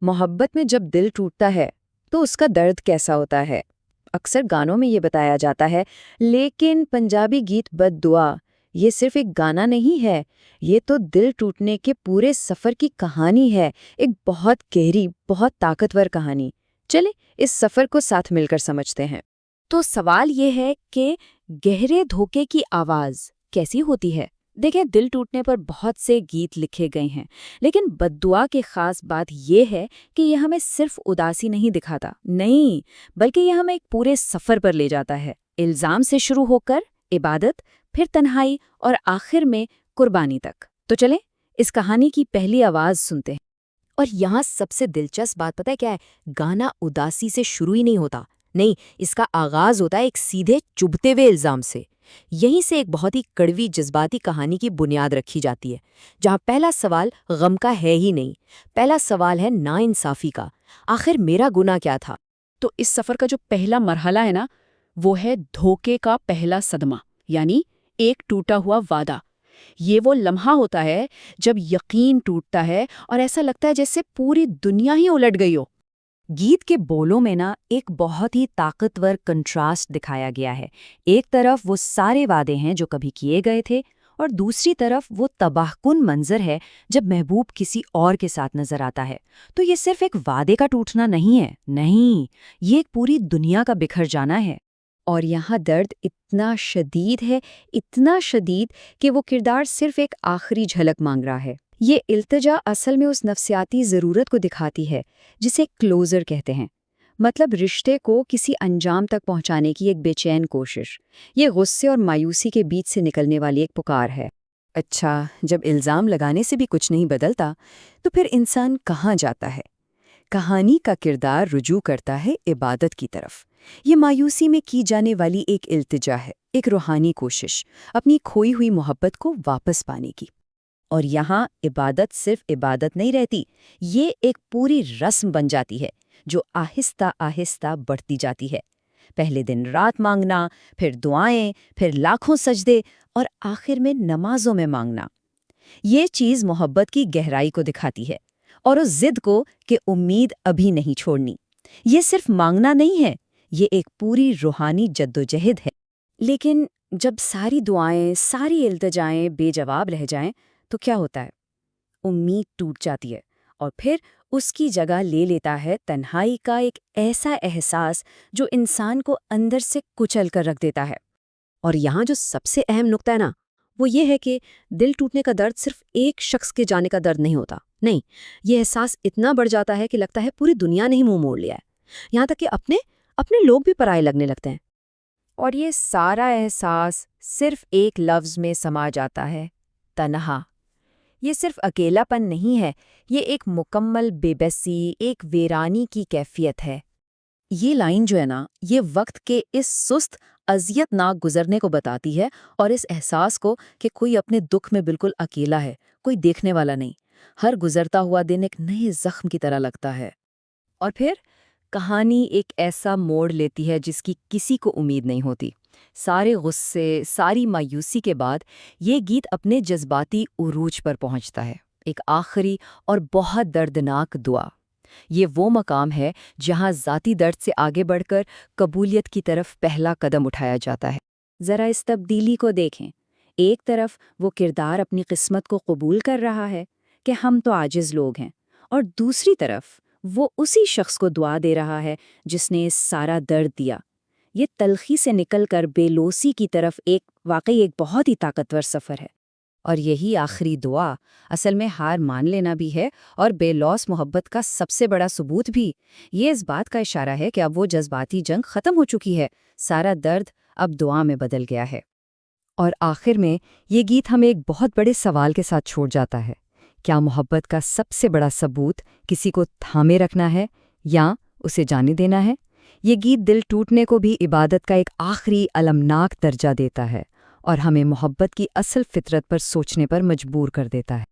محبت میں جب دل ٹوٹتا ہے تو اس کا درد کیسا ہوتا ہے؟ اکثر گانوں میں یہ بتایا جاتا ہے، لیکن پنجابی گیت بد دعا یہ صرف ایک گانا نہیں ہے، یہ تو دل ٹوٹنے کے پورے سفر کی کہانی ہے، ایک بہت گہری، بہت طاقتور کہانی۔ چلیں اس سفر کو ساتھ مل کر سمجھتے ہیں۔ تو سوال یہ ہے کہ گہرے دھوکے کی آواز کیسی ہوتی ہے؟ دیکھیں، دل ٹوٹنے پر بہت سے گیت لکھے گئے ہیں، لیکن بد دعا کی خاص بات یہ ہے کہ یہ ہمیں صرف اداسی نہیں دکھاتا، نہیں، بلکہ یہ ہمیں ایک پورے سفر پر لے جاتا ہے، الزام سے شروع ہو کر عبادت، پھر تنہائی اور آخر میں قربانی تک۔ تو چلیں اس کہانی کی پہلی آواز سنتے ہیں۔ اور یہاں سب سے دلچسپ بات پتہ ہے کیا ہے؟ گانا اداسی سے شروع ہی نہیں ہوتا، نہیں، اس کا آغاز ہوتا ہے ایک سیدھے چبھتے ہوئے الزام سے۔ یہیں سے ایک بہت ہی کڑوی جذباتی کہانی کی بنیاد رکھی جاتی ہے، جہاں پہلا سوال غم کا ہے ہی نہیں، پہلا سوال ہے ناانصافی کا۔ آخر میرا گناہ کیا تھا؟ تو اس سفر کا جو پہلا مرحلہ ہے نا، وہ ہے دھوکے کا پہلا صدمہ، یعنی ایک ٹوٹا ہوا وعدہ۔ یہ وہ لمحہ ہوتا ہے جب یقین ٹوٹتا ہے اور ایسا لگتا ہے جیسے پوری دنیا ہی الٹ گئی ہو۔ گیت کے بولوں میں نا ایک بہت ہی طاقتور کنٹراسٹ دکھایا گیا ہے۔ ایک طرف وہ سارے وعدے ہیں جو کبھی کیے گئے تھے، اور دوسری طرف وہ تباہ کن منظر ہے جب محبوب کسی اور کے ساتھ نظر آتا ہے۔ تو یہ صرف ایک وعدے کا ٹوٹنا نہیں ہے، نہیں، یہ ایک پوری دنیا کا بکھر جانا ہے۔ اور یہاں درد اتنا شدید ہے، اتنا شدید کہ وہ کردار صرف ایک آخری جھلک مانگ رہا ہے۔ یہ التجا اصل میں اس نفسیاتی ضرورت کو دکھاتی ہے جسے کلوزر کہتے ہیں، مطلب رشتے کو کسی انجام تک پہنچانے کی ایک بے چین کوشش۔ یہ غصے اور مایوسی کے بیچ سے نکلنے والی ایک پکار ہے۔ اچھا، جب الزام لگانے سے بھی کچھ نہیں بدلتا تو پھر انسان کہاں جاتا ہے؟ کہانی کا کردار رجوع کرتا ہے عبادت کی طرف۔ یہ مایوسی میں کی جانے والی ایک التجا ہے، ایک روحانی کوشش اپنی کھوئی ہوئی محبت کو واپس پانے کی۔ اور یہاں عبادت صرف عبادت نہیں رہتی، یہ ایک پوری رسم بن جاتی ہے جو آہستہ آہستہ بڑھتی جاتی ہے۔ پہلے دن رات مانگنا، پھر دعائیں، پھر لاکھوں سجدے، اور آخر میں نمازوں میں مانگنا۔ یہ چیز محبت کی گہرائی کو دکھاتی ہے، اور اس ضد کو کہ امید ابھی نہیں چھوڑنی۔ یہ صرف مانگنا نہیں ہے، یہ ایک پوری روحانی جدوجہد ہے۔ لیکن جب ساری دعائیں، ساری التجائیں بے جواب رہ جائیں تو کیا ہوتا ہے؟ امید ٹوٹ جاتی ہے، اور پھر اس کی جگہ لے لیتا ہے تنہائی کا ایک ایسا احساس جو انسان کو اندر سے کچل کر رکھ دیتا ہے۔ اور یہاں جو سب سے اہم نقطہ ہے نا، وہ یہ ہے کہ دل ٹوٹنے کا درد صرف ایک شخص کے جانے کا درد نہیں ہوتا، نہیں، یہ احساس اتنا بڑھ جاتا ہے کہ لگتا ہے پوری دنیا نے ہی منہ موڑ لیا ہے، یہاں تک کہ اپنے لوگ بھی پرائے لگنے لگتے ہیں۔ اور یہ سارا احساس صرف ایک لفظ میں سما جاتا ہے، تنہا۔ یہ صرف اکیلا پن نہیں ہے، یہ ایک مکمل بے بسی، ایک ویرانی کی کیفیت ہے۔ یہ لائن جو ہے نا، یہ وقت کے اس سست، اذیت ناک گزرنے کو بتاتی ہے، اور اس احساس کو کہ کوئی اپنے دکھ میں بالکل اکیلا ہے، کوئی دیکھنے والا نہیں۔ ہر گزرتا ہوا دن ایک نئے زخم کی طرح لگتا ہے۔ اور پھر کہانی ایک ایسا موڑ لیتی ہے جس کی کسی کو امید نہیں ہوتی۔ سارے غصے، ساری مایوسی کے بعد یہ گیت اپنے جذباتی عروج پر پہنچتا ہے، ایک آخری اور بہت دردناک دعا۔ یہ وہ مقام ہے جہاں ذاتی درد سے آگے بڑھ کر قبولیت کی طرف پہلا قدم اٹھایا جاتا ہے۔ ذرا اس تبدیلی کو دیکھیں، ایک طرف وہ کردار اپنی قسمت کو قبول کر رہا ہے کہ ہم تو عاجز لوگ ہیں، اور دوسری طرف وہ اسی شخص کو دعا دے رہا ہے جس نے سارا درد دیا۔ یہ تلخی سے نکل کر بے لوسی کی طرف واقعی ایک بہت ہی طاقتور سفر ہے۔ اور یہی آخری دعا اصل میں ہار مان لینا بھی ہے، اور بے لوث محبت کا سب سے بڑا ثبوت بھی۔ یہ اس بات کا اشارہ ہے کہ اب وہ جذباتی جنگ ختم ہو چکی ہے، سارا درد اب دعا میں بدل گیا ہے۔ اور آخر میں یہ گیت ہمیں ایک بہت بڑے سوال کے ساتھ چھوڑ جاتا ہے۔ کیا محبت کا سب سے بڑا ثبوت کسی کو تھامے رکھنا ہے یا اسے جانے دینا ہے؟ یہ گیت دل ٹوٹنے کو بھی عبادت کا ایک آخری المناک درجہ دیتا ہے، اور ہمیں محبت کی اصل فطرت پر سوچنے پر مجبور کر دیتا ہے۔